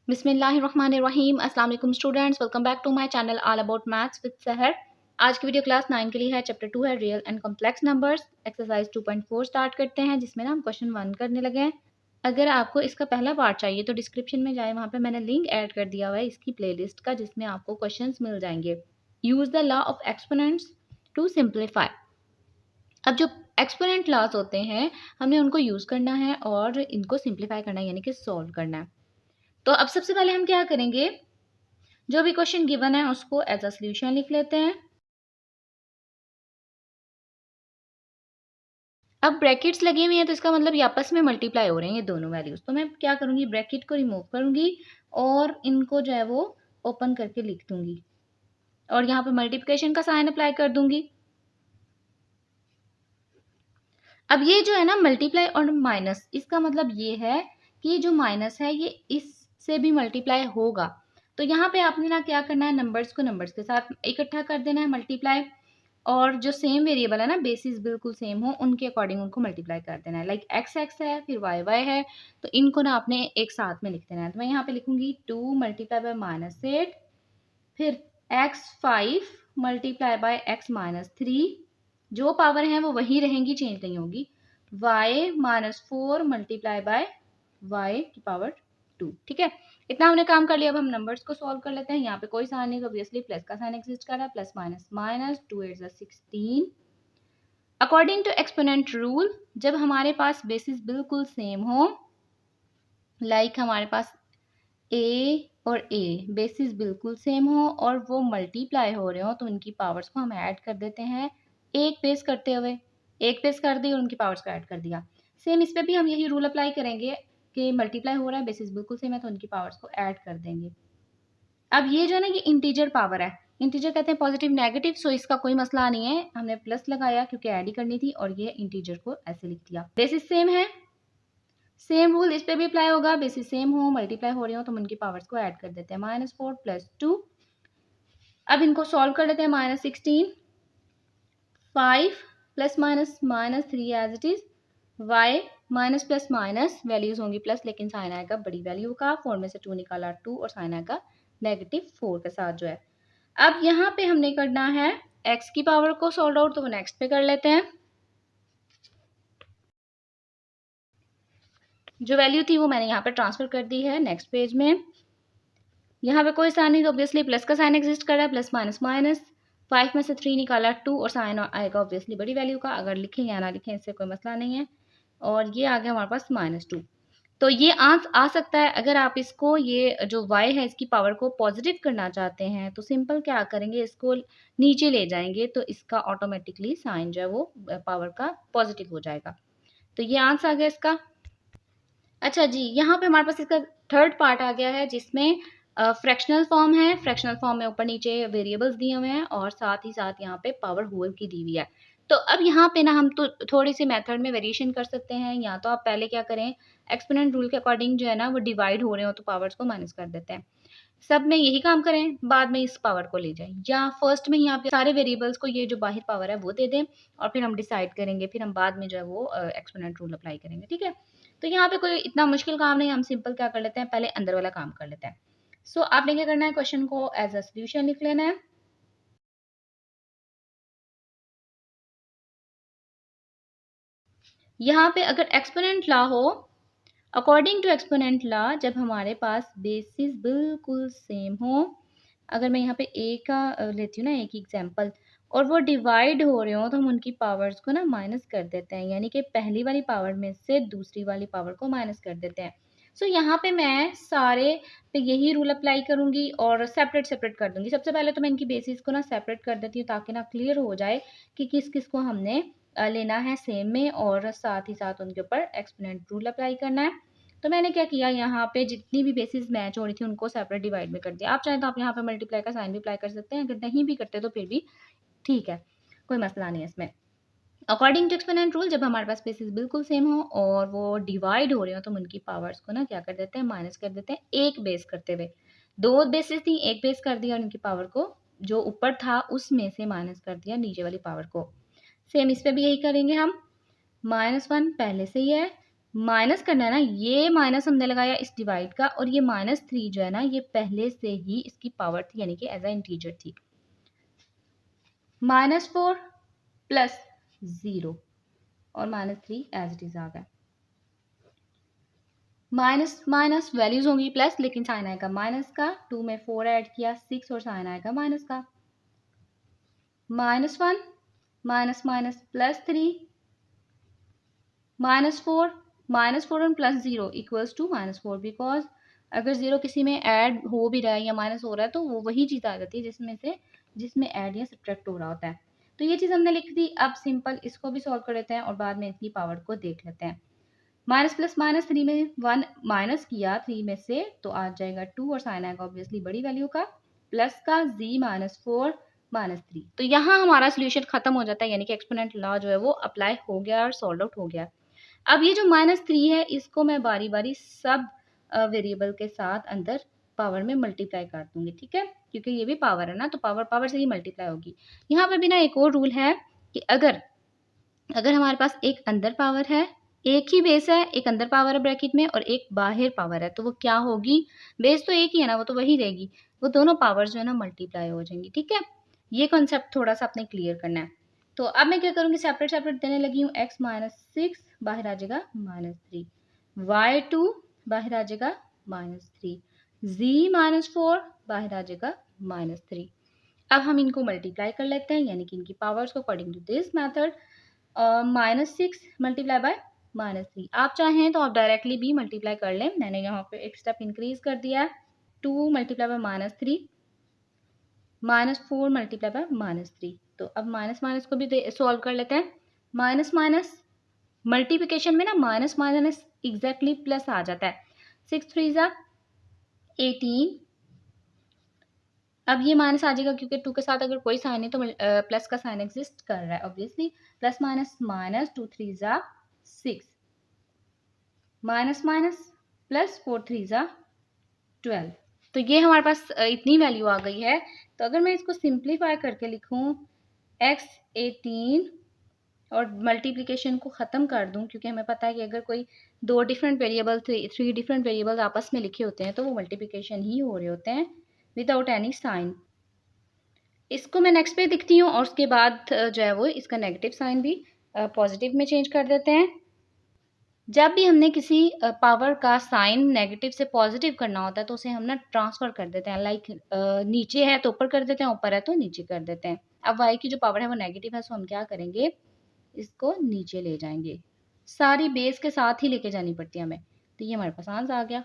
बिस्मिल्लाहिर्रहमानिर्रहीम। अस्सलाम वालेकुम students, welcome back to my channel all about maths with Sahar. आज की वीडियो क्लास 9 के लिए है। चैप्टर 2 है real and complex numbers. Exercise 2.4 start करते हैं, जिसमें ना हम क्वेश्चन 1 करने लगे हैं। अगर आपको इसका पहला पार्ट चाहिए तो डिस्क्रिप्शन में जाए, वहाँ पे मैंने लिंक ऐड कर दिया हुआ है इसकी प्लेलिस्ट का, जिसमें आपको क्वेश्चंस मिल जाएंगे। Use the law of exponents to simplify. अब जो एक्सपोनेंट लॉज होते हैं, हमने उनको यूज़ करना है और इनको सिंप्लीफाई करना है, यानी कि सॉल्व करना है। तो अब सबसे पहले हम क्या करेंगे, जो भी क्वेश्चन गिवन है उसको एज अ सॉल्यूशन लिख लेते हैं। अब ब्रैकेट्स लगी हुई हैं तो इसका मतलब ये आपस में मल्टीप्लाई हो रहे हैं ये दोनों वैल्यूज। तो मैं क्या करूंगी, ब्रैकेट को रिमूव करूंगी और इनको जो है वो ओपन करके लिख दूंगी और यहाँ पे मल्टीप्लिकेशन का साइन अप्लाई कर दूंगी। अब ये जो है ना मल्टीप्लाई और माइनस, इसका मतलब ये है कि जो माइनस है ये इससे भी मल्टीप्लाई होगा। तो यहाँ पे आपने ना क्या करना है, नंबर्स को नंबर्स के साथ इकट्ठा कर देना है, मल्टीप्लाई, और जो सेम वेरिएबल है ना, बेसिस बिल्कुल सेम हो, उनके अकॉर्डिंग उनको मल्टीप्लाई कर देना है। लाइक एक्स एक्स है, फिर वाई वाई है, तो इनको ना आपने एक साथ में लिख देना है। तो मैं यहाँ पे लिखूंगी 2 मल्टीप्लाई बाय -8, फिर x5 मल्टीप्लाई बाय x-3, जो पावर है वो वही रहेंगी, चेंज नहीं होगी। y-4 multiply by y⁻²। ठीक है, इतना हमने काम कर लिया। अब हम नंबर्स को सॉल्व कर लेते हैं। यहाँ पे कोई साइन नहीं, ऑब्वियसली प्लस का साइन एग्जिस्ट कर रहा है, plus minus minus, 2 8 16। According to exponent rule, जब हमारे पास बेसिस बिल्कुल सेम हो, लाइक हमारे पास ए और ए बेसिस बिल्कुल सेम हो और वो मल्टीप्लाई हो रहे हो, तो उनकी पावर्स को हम ऐड कर देते हैं एक बेस करते हुए। एक बेस कर दी और उनकी पावर्स को ऐड कर दिया। सेम इस पे भी हम यही रूल अप्लाई करेंगे कि मल्टीप्लाई हो रहा है, बेसिस बिल्कुल सेम है, तो उनकी पावर्स को ऐड कर देंगे। अब ये जो है ना, ये इंटीजर पावर है। इंटीजर कहते हैं पॉजिटिव नेगेटिव, सो इसका कोई मसला नहीं है, हमने प्लस लगाया क्योंकि ऐड ही करनी थी, और ये इंटीजर को ऐसे लिख दिया। बेसिस सेम है, सेम रूल इस पे भी अप्लाई होगा। बेसिस सेम हो, मल्टीप्लाई हो रही हो, तो हम उनकी पावर्स को ऐड कर देते हैं। -4 + 2। अब इनको सॉल्व कर लेते हैं। -16, 5 ± -3 as it is, y minus plus minus values होंगी प्लस, लेकिन साइन आएगा बड़ी वैल्यू का। 4 में से 2 निकाला 2 और साइन आएगा -4 के साथ जो है। अब यहाँ पे हमने करना है x की पावर को सॉल्व आउट, तो वो नेक्स्ट पे कर लेते हैं। जो वैल्यू थी वो मैंने यहाँ पे ट्रांसफर कर दी है नेक्स्ट पेज में। यहाँ पे कोई साइन नहीं, तो ऑब्वियसली प्लस का साइन एग्जिस्ट कर रहा है, प्लस माइनस माइनस। 5 में से 3 निकाला 2 और साइन आएगा ऑब्वियसली बड़ी वैल्यू का, अगर लिखें या ना लिखें इससे कोई मसला नहीं है। और ये आ गया हमारे पास -2। तो ये आ सकता है। अगर आप इसको, ये जो y है इसकी पावर को पॉजिटिव करना चाहते हैं, तो सिंपल क्या करेंगे, इसको नीचे ले जाएंगे, तो इसका ऑटोमेटिकली साइन जो है वो पावर का पॉजिटिव हो जाएगा। तो ये आंसर आ गया इसका। अच्छा जी, यहाँ पे हमारे पास इसका थर्ड पार्ट आ गया है, जिसमें फ्रैक्शनल फॉर्म है। फ्रैक्शनल फॉर्म में ऊपर नीचे वेरिएबल्स दिए हुए हैं और साथ ही साथ यहाँ पे पावर होल की दी हुई है। तो अब यहाँ पे ना हम तो थोड़ी सी मेथड में वेरिएशन कर सकते हैं। या तो आप पहले क्या करें, एक्सपोनेंट रूल के अकॉर्डिंग जो है ना वो डिवाइड हो रहे हो तो पावर्स को माइनस कर देते हैं। सब में यही काम करें, बाद में इस पावर को ले जाएं, या फर्स्ट में ही आप सारे वेरिएबल्स को ये जो बाहर पावर है वो दे दें और फिर हम डिसाइड करेंगे, फिर हम बाद में जो है वो एक्सपोनेंट रूल अप्लाई करेंगे। ठीक है, तो यहाँ पे कोई इतना मुश्किल काम नहीं, हम सिंपल क्या कर लेते हैं, पहले अंदर वाला काम कर लेते हैं। सो आपने क्या करना है, क्वेश्चन को एज अ सोल्यूशन लिख लेना है। यहाँ पे अगर एक्सपोनेंट लॉ हो, अकॉर्डिंग टू एक्सपोनेंट लॉ, जब हमारे पास बेसिस बिल्कुल सेम हो, अगर मैं यहाँ पे ए का लेती हूँ ना, एक एग्जांपल, और वो डिवाइड हो रहे हो, तो हम उनकी पावर्स को ना माइनस कर देते हैं, यानी कि पहली वाली पावर में से दूसरी वाली पावर को माइनस कर देते हैं। सो यहाँ पे मैं सारे पे यही रूल अप्लाई करूंगी और सेपरेट सेपरेट कर दूंगी। सबसे पहले तो मैं इनकी बेसिस को ना सेपरेट कर देती हूँ, ताकि ना क्लियर हो जाए कि किस किस को हमने लेना है सेम में, और साथ ही साथ उनके ऊपर एक्सपोनेंट रूल अप्लाई करना है। तो मैंने क्या किया, यहाँ पे जितनी भी बेसिस मैच हो रही थी उनको सेपरेट डिवाइड में कर दिया। आप चाहें तो आप यहाँ पे मल्टीप्लाई का साइन भी अप्लाई कर सकते हैं, अगर नहीं भी करते तो फिर भी ठीक है, कोई मसला नहीं है इसमें। अकॉर्डिंग टू एक्सपोनेंट रूल, जब हमारे पास बेसिस बिल्कुल सेम हो और वो डिवाइड हो रहे हो, तो हम उनकी पावर्स को ना क्या कर देते हैं, माइनस कर देते हैं एक बेस करते हुए। दो बेसिस थी, एक बेस कर दिया और उनकी पावर को जो ऊपर था उसमें से माइनस कर दिया नीचे वाली पावर को। सेम इस पे भी यही करेंगे हम। -1 पहले से ही है, माइनस करना है ना, ये माइनस हमने लगाया इस डिवाइड का, और ये -3 जो है ना ये पहले से ही इसकी पावर थी, यानी कि एज अ इंटीजर थी। -4 प्लस 0 और -3 एज इट इज आ गया। माइनस माइनस वैल्यूज होंगी प्लस, लेकिन साइन आएगा माइनस का। 2 में 4 ऐड किया 6 और साइन आएगा माइनस का। -1 माइनस माइनस +3 -4 -4 और +0 इक्वल्स टू -4, बिकॉज अगर 0 किसी में ऐड हो भी रहा है या माइनस हो रहा है तो वो वही चीज़ आ जाती है जिसमें ऐड या सब्ट्रैक्ट हो रहा होता है। तो ये चीज़ हमने लिख दी। अब सिंपल इसको भी सॉल्व कर लेते हैं और बाद में इसकी पावर को देख लेते हैं। माइनस प्लस -3 में 1 माइनस किया 3 में से तो आ जाएगा 2 और साइन आएगा ऑब्वियसली बड़ी वैल्यू का, प्लस का z -4 -3। तो यहाँ हमारा सोल्यूशन खत्म हो जाता है, यानी कि एक्सपोनेंट लॉ जो है वो अप्लाई हो गया और सॉल्व आउट हो गया। अब ये जो -3 है इसको मैं बारी बारी सब वेरिएबल के साथ अंदर पावर में मल्टीप्लाई कर दूंगी, ठीक है, क्योंकि ये भी पावर है ना, तो पावर पावर से ही मल्टीप्लाई होगी। यहाँ पे भी ना एक और रूल है कि अगर हमारे पास एक अंदर पावर है, एक ही बेस है, एक अंदर पावर है ब्रैकेट में और एक बाहर पावर है, तो वो क्या होगी, बेस तो एक ही है ना, वो तो वही रहेगी, वो दोनों पावर जो है ना मल्टीप्लाई हो जाएंगी, ठीक है। ये कॉन्सेप्ट थोड़ा सा अपने क्लियर करना है। तो अब मैं क्या करूँगी, सेपरेट सेपरेट देने लगी हूँ। x -6 बाहर आ जाएगा -3, y2 बाहर आ जाएगा -3, z -4 बाहर आ जाएगा -3। अब हम इनको मल्टीप्लाई कर लेते हैं, यानी कि इनकी पावर्स को according to this method. -6 multiply by -3, आप चाहें तो आप डायरेक्टली भी मल्टीप्लाई कर लें, मैंने यहाँ पे एक स्टेप इंक्रीज कर दिया है। 2 मल्टीप्लाई बाय -3 -4 मल्टीप्लाई बाय -3। तो अब माइनस माइनस को भी सॉल्व कर लेते हैं। माइनस माइनस मल्टीप्लिकेशन में ना माइनस माइनस एग्जैक्टली प्लस आ जाता है। 6 3 ज़ा 18। अब ये माइनस आ जाएगा क्योंकि 2 के साथ अगर कोई साइन है तो प्लस का साइन एग्जिस्ट कर रहा है ऑब्वियसली। प्लस माइनस माइनस 2 3 ज़ा 6 माइनस माइनस प्लस 4 3 ज़ा 12। तो ये हमारे पास इतनी वैल्यू आ गई है। तो अगर मैं इसको सिंप्लीफाई करके लिखूं x 18 और मल्टीप्लिकेशन को ख़त्म कर दूं, क्योंकि हमें पता है कि अगर कोई दो different variable three different variables आपस में लिखे होते हैं तो वो मल्टीप्लिकेशन ही हो रहे होते हैं विदाउट एनी साइन। इसको मैं नेक्स्ट पे दिखती हूँ और उसके बाद जो है वो इसका नेगेटिव साइन भी पॉजिटिव में चेंज कर देते हैं। जब भी हमने किसी पावर का साइन नेगेटिव से पॉजिटिव करना होता है तो उसे हम ना ट्रांसफर कर देते हैं, लाइक नीचे है तो ऊपर कर देते हैं, ऊपर है तो नीचे कर देते हैं। अब y की जो पावर है वो नेगेटिव है, सो हम क्या करेंगे, इसको नीचे ले जाएंगे, सारी बेस के साथ ही लेके जानी पड़ती है हमें। तो ये हमारे पास आंसर आ गया।